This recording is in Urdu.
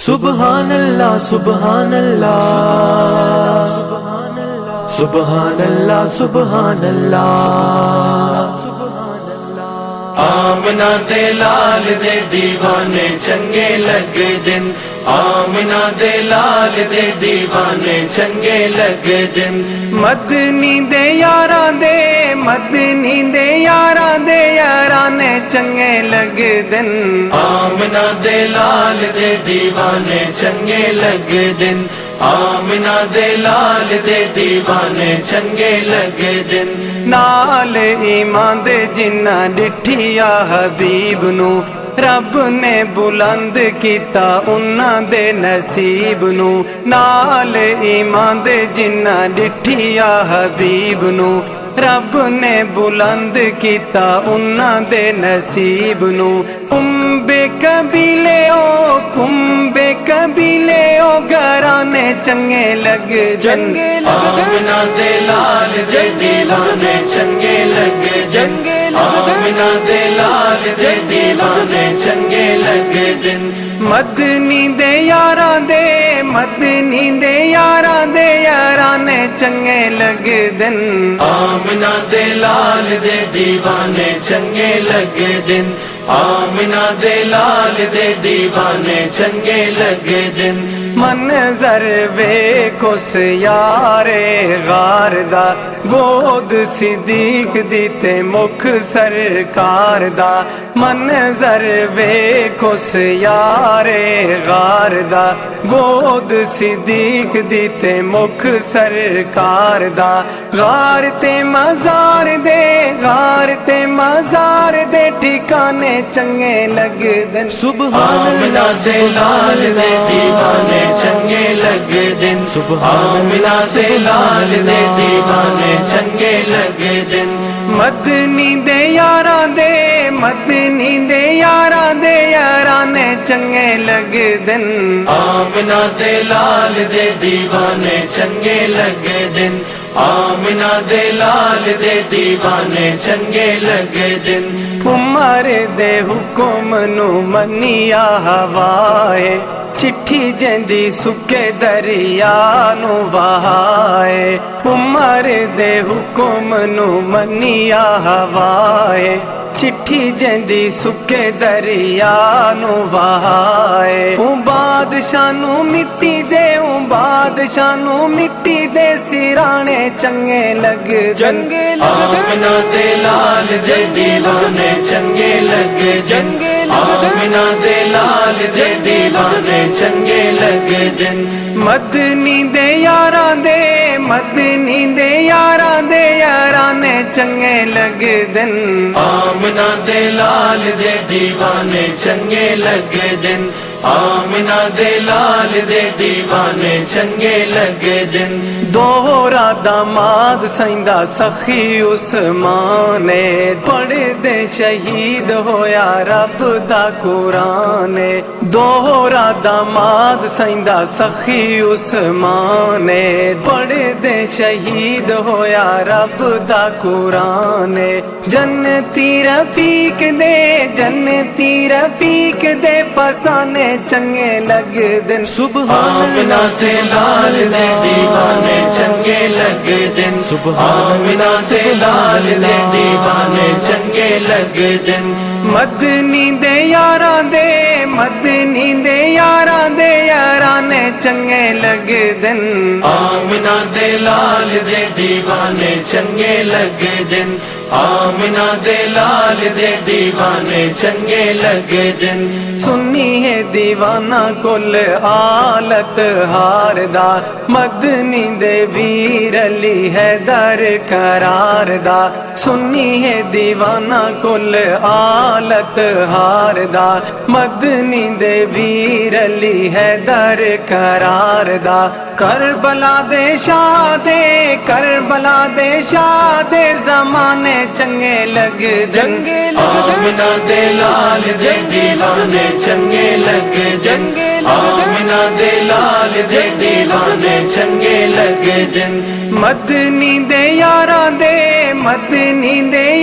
سبحان اللہ سبحان اللہ سبحان اللہ سبحان اللہ آمنہ دے لال دے دیوانے چنگے لگ دن، آمنہ دے لال دے دیوانے چنگے لگ دن، مدنی دے یاراں دے مدنی دے یاراں دے یارانے چنگے لگ دن، آمنہ دے لال دے دیوانے چنگے لگ دن، آمنہ دے لال دے دیوانے چنگے لگ دن، نال ایمان دے جنہ ڈٹھیا حبیب نو رب نے بلند کیتا انہاں دے نصیب نو، نال ایمان دے جنہ ڈٹھیا حبیب نو رب نے بلند کیتا انہاں دے نصیب نو، کمبے قبیلے او گھرانے چنگے لگ دن، آمنہ دے لال دے دیوانے چنگے لگ دن، آمنہ دے لال دے دیوانے چنگے لگ دن، مدنی دے یاراں دے مدنی دے یاراں دے یارانے چنگے لگ دن، آمنہ دے لال دے دیوانے چنگے لگ دن، آمنہ دے لال دے دیوانے چنگے لگ دن، منظر ویکھوس یارے غار دا گود صدیق دیتے مکھ سرکار دا، منظر ویکھوس یارے غار دا گود صدیق دیتے مکھ سرکار دا، غار تے مزار دے ٹھکانے چنگے لگ دن، آمنہ دے لال دے دیوانے چنگے لگ دن، آمنہ دے لال دے دیوانے چنگے لگ دن، مدنی دے یاراں دے مدنی دے یاراں دے یارانے چنگے لگ دن، آمنہ دے لال دے دیوانے چنگے لگ دن، آمنہ دے لال دے دیوانے چنگے لگ دن، عمر دے حکم نو منیا ہوائے چٹھی جندی سکے دریا نو وہائے، عمر دے حکم نو منیا ہوائے چٹھی جندی سکے دریا نو وہائے، بادشاہ نو مٹی دے سرانے چنگے لگ دن، آمنہ دے لال دے دیوانے چنگے لگ دن، آمنہ دے لال دے دیوانے چنگے لگ دن، مدنی دے یاراں دے مدنی دے یاراں دے یارانے چنگے لگ دن، آمنہ دے لال دے دیوانے چنگے لگ دن، آمنہ دے لال دے دیوانے چنگے لگ دن، دوہرا داماد سائندا سخی عثمان پڑھ دے شہید ہویا رب دا قرآن، دوہرا داماد سائندا سخی عثمان پڑھ دے شہید ہویا رب دا قرآن، جنتی رفیق دے فسانے چنگے لگ دن، آمنہ دے لال دے دیوانے چنگے لگ دن، آمنہ دے لال دے دیوانے چنگے لگ دن، مدنی دے یاراں دے مدنی دے یاراں دے یارانے چنگے لگ دن، آمنہ دے لال دے دیوانے چنگے لگ دن، آمنہ دے لال دے دیوانے چنگے لگ دن، سنی ہے دیوانہ کل آلت ہار دا مدنی دے ویر علی حیدر قرار دا، سنی ہے دیوانہ کل آلت ہار دا مدنی دے ویر علی حیدر قرار دا، کربلا دے شاہ دے زمانے چنگے لگ دن، آمنہ دے لال دے دیوانے چنگے لگ دن، آمنہ دے لال دے دیوانے چنگے لگ دن، مدنی دے یاراں دے مدنی دے